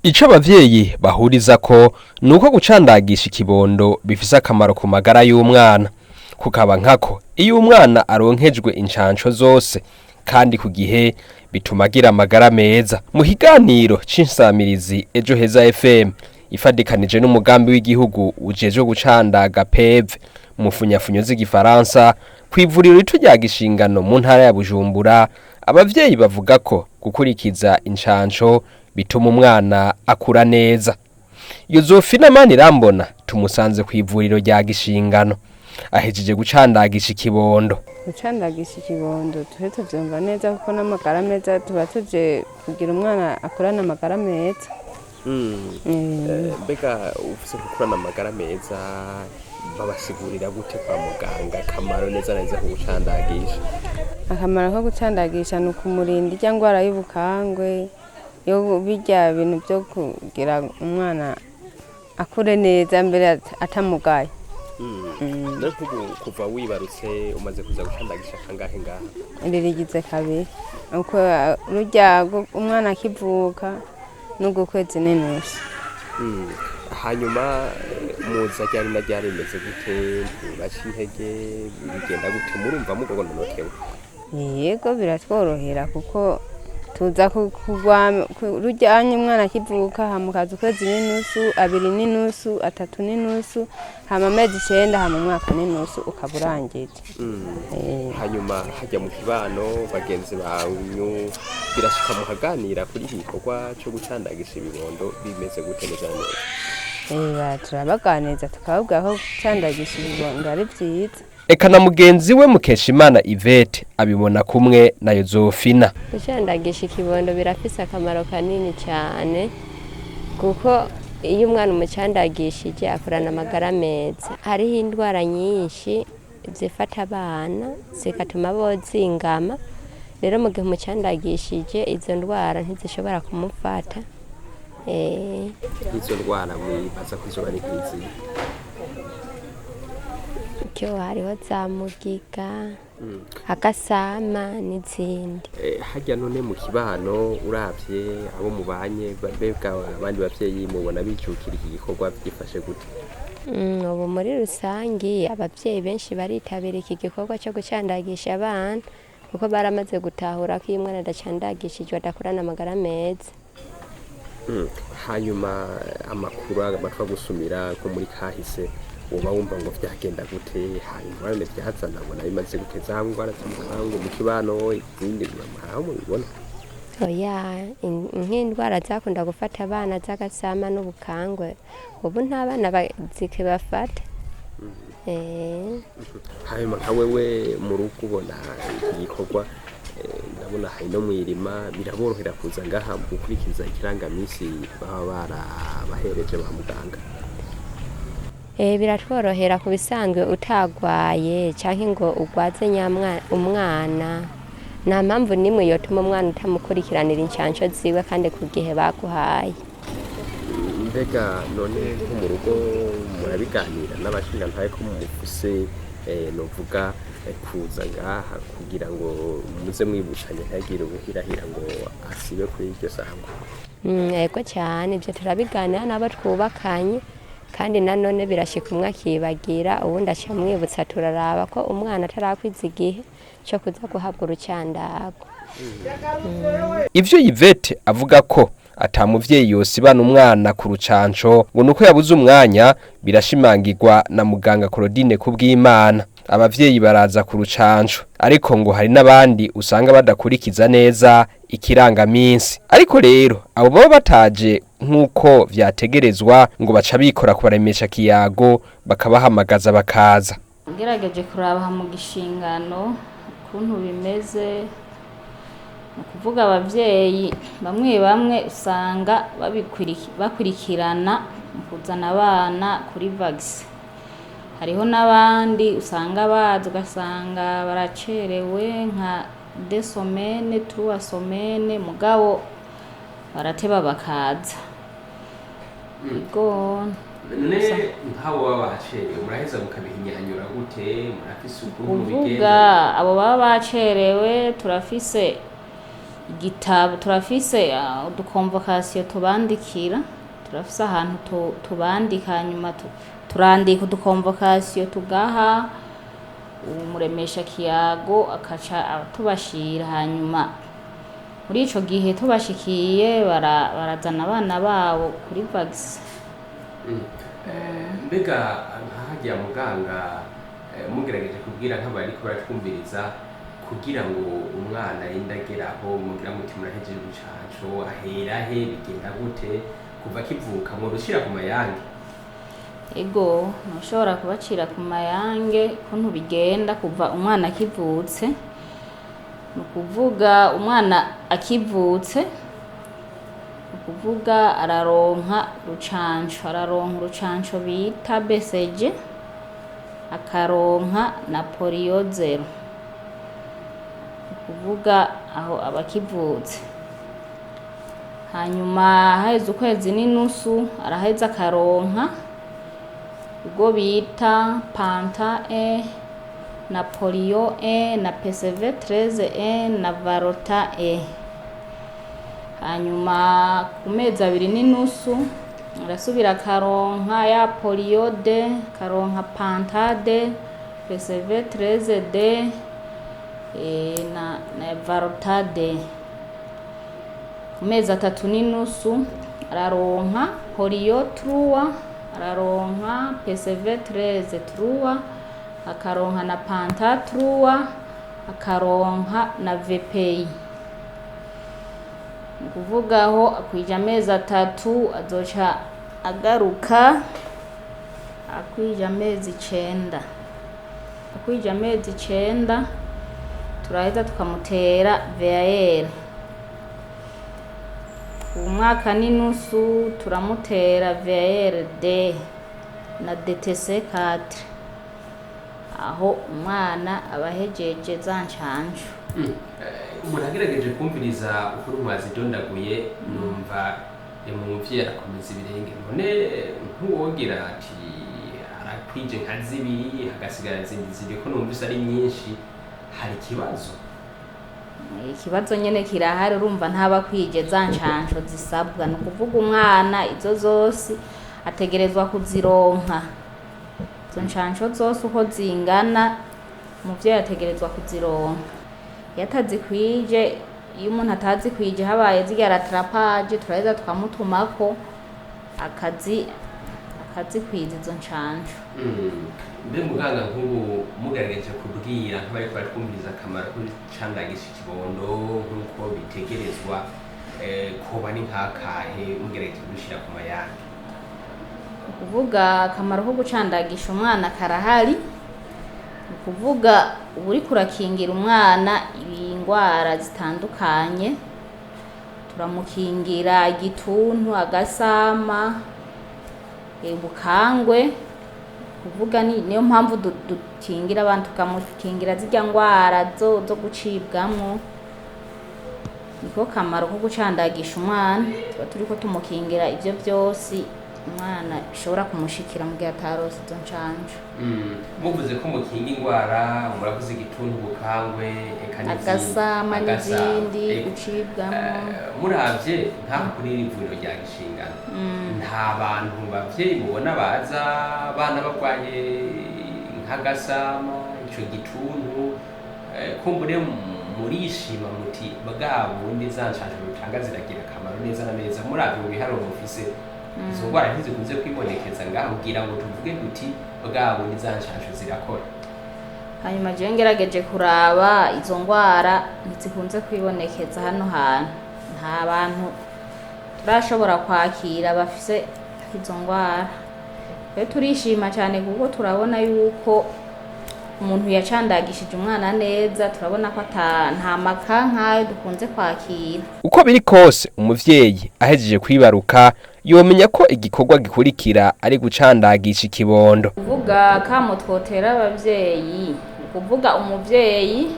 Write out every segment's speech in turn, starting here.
Ico abavyeyi bahuriza ko nuko gucandagisha ikibondo bifise akamaro ku magara y'umwana, kukaba nkako iyo umwana aronkejwe incanco zose kandi ku gihe bituma agira amagara meza. Mu kiganiro c'insamirizi Ejoheza FM ifadikanije n'umugambi w'igihugu ujejwe gucandaga PEV mu funyafunyo z'igifaransa kw'ivuriro rito rya Gishingano mu ntara ya Bujumbura, abavyeyi bavuga ko gukurikiza incanco bituma umwana akura neza. Zose irambona tumusanze kw'ivuriro rya Gishingano ahejeje gucandagisha ikibondo. Gucandagisha ikibondo tuhe tuvyumva neza kuko n'amagara meza tuba tuje kugira umwana akurana amagara meza. Mbega ufise gukurana amagara meza babasigurira gute kwa muganga akamaro neza neza ko gucandagisha? Akamaro ko gucandagisha ni ukumurinda irya ngwara y'ubukangwe, yo birya bintu byo kugira umwana akure neza mbere atamugaye. Kuva wibarutse umaze kuza gucandagisha kangahe ngaha? Ririgize kabiri. Uko rujya umwana akivuka n'ubwo kwezi n'inusu. Hanyuma muza ryari na ryari rimeze gute? Baca intege bigenda gute? Murumva mugogononokewe? Yego biratworohera kuko tuza kugwa rujyanye umwana akivuka hamukaza ukwezi n'inusu, 2 n'inusu, 3 n'inusu, hama amezi 9, hama umwaka n'inusu ukaburangije. Hanyuma hajya mu kibano bagenzi banyu birashika mu haganira kuri igikorwa cyo gucandagisha ibibondo bimeze gute neza neza? Turabaganiza tukababwira ko gucandagisha ibibondo ari vyiza. Eka na mugenzi we Mukeshimana Yvette abibona kumwe na Yozofina. Gucandagisha ikibondo birafise akamaro kanini cyane kuko iyo umwana umucandagishije akurana amagara meza. Hariho indwara nyinshi zifata abana zikatuma bozingama, rero mu gihe umucandagishije izo ndwara ntizishobora kumufata. Izo ndwara mwibaza ko izo bari kwizi? Cyo hariho za mugiga, agasama n'izindi. Hajya none mu kibano uravye abo mubanye bebwa abandi bavyeyi mubona bicukira iki gikorwa byifashe gute? Ubu muri rusangi abavyeyi benshi baritabira iki gikorwa cyo gucandagisha abana kuko baramaze gutahura ko iyo umwana adacandagishijwe adakurana amagara meza. Hanyuma amakuru amatwa gusumira ko muri kahise uba wumva ngo vyagenda gute? Hanyuma none vyazana ngo nabimaze guteza ngwara z'umukango mu kibano izindi aho mubibona? Oya, nk'indwara zakunda gufata abana z'agasama n'ubukangwe ubu nta bana zikibafata. Hanyuma nka wewe mu rugo ubona igikorwa ndabona hari no mwirima biraborohera kuza ngaha gukurikiza ikirangamisi baba barabahereje ba muganga? Biratworohera ku bisanzwe utagwaye canke ngo ugwaze umwana, nta mpamvu nimwe yotuma umwana utamukurikiranira incanco ziwe kandi ku gihe baguhaye. Mbega none nko mu rugo murabiganira n'abashingantahe ko mufise novuga kuza ngaha kugira ngo muze mwibutsanye ntagire ubuhirahira ngo asibe kuri iryo sango? Yego cyane, ibyo turabiganira n'abo twubakanye kandi nanone birashika umwe akibagira ubundi aca mwibutsa turaraba ko umwana atarakwiza igihe cyo kuza guhabwa urucandago. Ivyo Yvette avuga ko atamuvyeyi yosibana umwana ku rucanco ngo nuko yabuze umwanya birashimangirwa na muganga Claudine Kubwimana. Abavyeyi baraza ku rucanco ariko ngo hari n'abandi usanga badakurikiza neza ikirangaminsi, ariko rero abo baba bataje nk'uko vyategerezwa ngo baca bikora kubaremesha kiyago bakabahamagaza bakaza. Ngerageje kuraba mu Gishingano kuntu bimeze, ukuvuga abavyeyi bamwe usanga bakurikirana kuzana abana kuri vaccine. Hariho n'abandi usanga baza ugasanga baracerewe nka 2 semaines 3 semaines mugabo barateba bakaza. Nk'abo baba bacerewe muraheza mukabihinyanyura gute? Murafise ukuntu bigenda? Kuvuga abo baba bacerewe turafise igitabo turafise udukonvokasiyo tubandikira, turafise ahantu tubandika, hanyuma turandika udukonvokasiyo tugaha umuremesha kiyago akaca tubashira, hanyuma muri ico gihe tubashikiye barazana abana babo kuri vagisi. Mbega nkahagiya muganga mugerageje kubwira nk'abariko baratwumviriza kugira ngo umwana yindageraho mugira muti murahejeje urucanco ahera he, bigenda gute kuva kivuka mu rushira ku mayange? Ego ntushobora kubacira ku mayange kuntu bigenda kuva umwana akivutse. Ni ukuvuga umwana akivutse, ni ukuvuga araronka urucanco bita BCG, akaronka na polio 0, ni ukuvuga aho abakivutse. Hanyuma haheze ukwezi n'inusu araheza akaronka ubwo bita panta E na polio E na PCV 13 na varota E. Hanyuma ku mezi 2 n'inusu arasubira akaronka ya polio D, karonka panta D, PCV 13 D na varota D. Ku mezi 3 n'inusu araronka polio 3, araronka PCV 13 3, akaronka na panta 3, akaronka na VPI. Ni kuvuga aho akwije amezi 3 azoca agaruka akwije amezi 9. Akwije amezi 9 turaheza tukamutera VAR. Umwaka n'inusu turamutera VAR D na DTC 4, aho umwana abahejeje za ncanco. Umuntu agerageje kumviriza ukuri mwazidondaguye numva umuvyeyi arakomeza ibirenge, none ntuwogira ati arakwije nka 2 hagasigara zindi ko numvise ari nyinshi, hari ikibazo? Ikibazo nyene kirahari, urumva ntaba kwije za ncanco zisabwa. Ni ukuvuga umwana izo zose ategerezwa kuzironka, izo ncanco zose uko zingana umuvyeyi ategerezwa kuzironka. Iyo atazikwije, iyo umuntu atazikwije habaye zirya rattrapage turaheza tukamutumako akazikwiza izo ncanco. Mbe muganga nk'ubu mugerageje kubwira nk'abariko baratwumviriza akamaro ko gucandagisha ikibondo nk'uko bitegerezwa, koba ni nk'akahe mugerageje kudushira ku mayange? Ni ukuvuga akamaro ko gucandagisha umwana karahari. Ni ukuvuga uba uriko urakingira umwana ingwara zitandukanye, turamukingira igituntu, agasama, ubukangwe. Kuvuga niyo mpamvu dukingira abantu, tukamukingira zirya ngwara zo gucibwamwo. Niko kamaro ko gucandagisha umwana, tuba turiko tumukingira ivyo vyose umwana bishobora kumushikira mu gihe atarose izo ncanco. Muvuze ko mukinga ingwara, muravuze igituntu, ubukangwe, eka n'izindi, agasama n'izindi gucibwamwo. Muravye nk'aho kuri iri vuriro rya Gishingano, nta bantu bavyeyi mubona baza abana barwaye nk'agasama, ico gituntu, kumbure murishima muti bwa bundi za ncanco rutanga ziragira akamaro neza na neza? Muravye mu biharuro mufise izo ngwara ntizikunze kwibonekeza ngaho kugira ngo tuvuge duti bwa bundi za ncanco zirakora? Hanyuma jewe ngerageje kuraba izo ngwara ntizikunze kwibonekeza hano hantu. Nta bantu turashobora kwakira bafise izo ngwara. Twe turishima cyane kuko turabona yuko umuntu yacandagishije umwana neza, turabona ko nta makankayo dukunze kwakira. Uko biri kose umuvyeyi ahejeje kwibaruka yomenya ko igikorwa gikurikira ari gucandagisha ikibondo. Kuvuga kamo twotera abavyeyi, kuvuga umuvyeyi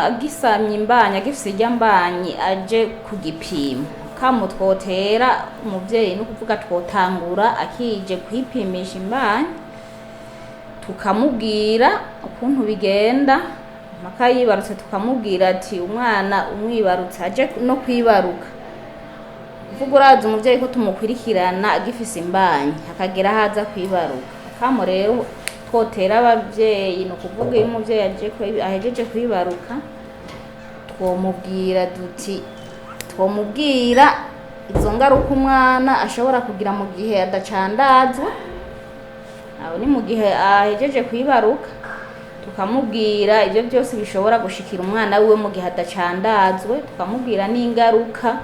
agisamye imbanyi, agifise irya mbanyi aje kugipima, kamo twotera umuvyeyi no kuvuga twotangura akije kwipimisha imbanyi, tukamubwira ukuntu bigenda. maka yibarutse tukamubwira ati umwana umwibarutse aje no kwibaruka uvuga urazi umuvyeyi ko tumukurikirana agifise imbanyi akagera haza kwibaruka kamo rero twotera abavyeyi no kuvuga iyo umuvyeyi ahejeje kwibaruka twomubwira izo ngaruka umwana ashobora kugira mu gihe adacandazwa aho ni mu gihe ahejeje kwibaruka tukamubwira ibyo byose bishobora gushikira umwana wiwe mu gihe adacandazwe tukamubwira n'ingaruka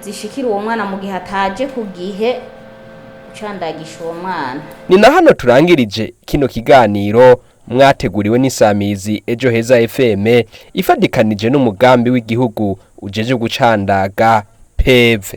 zishikira uwo mwana mu gihe ataje ku gihe ucandagisha uwo mwana. Ni na hano turangirije kino kiganiro mwateguriwe n'isamizi Ejoheza FM ifadikanije n'umugambi w'igihugu ujeje gucandaga PEV.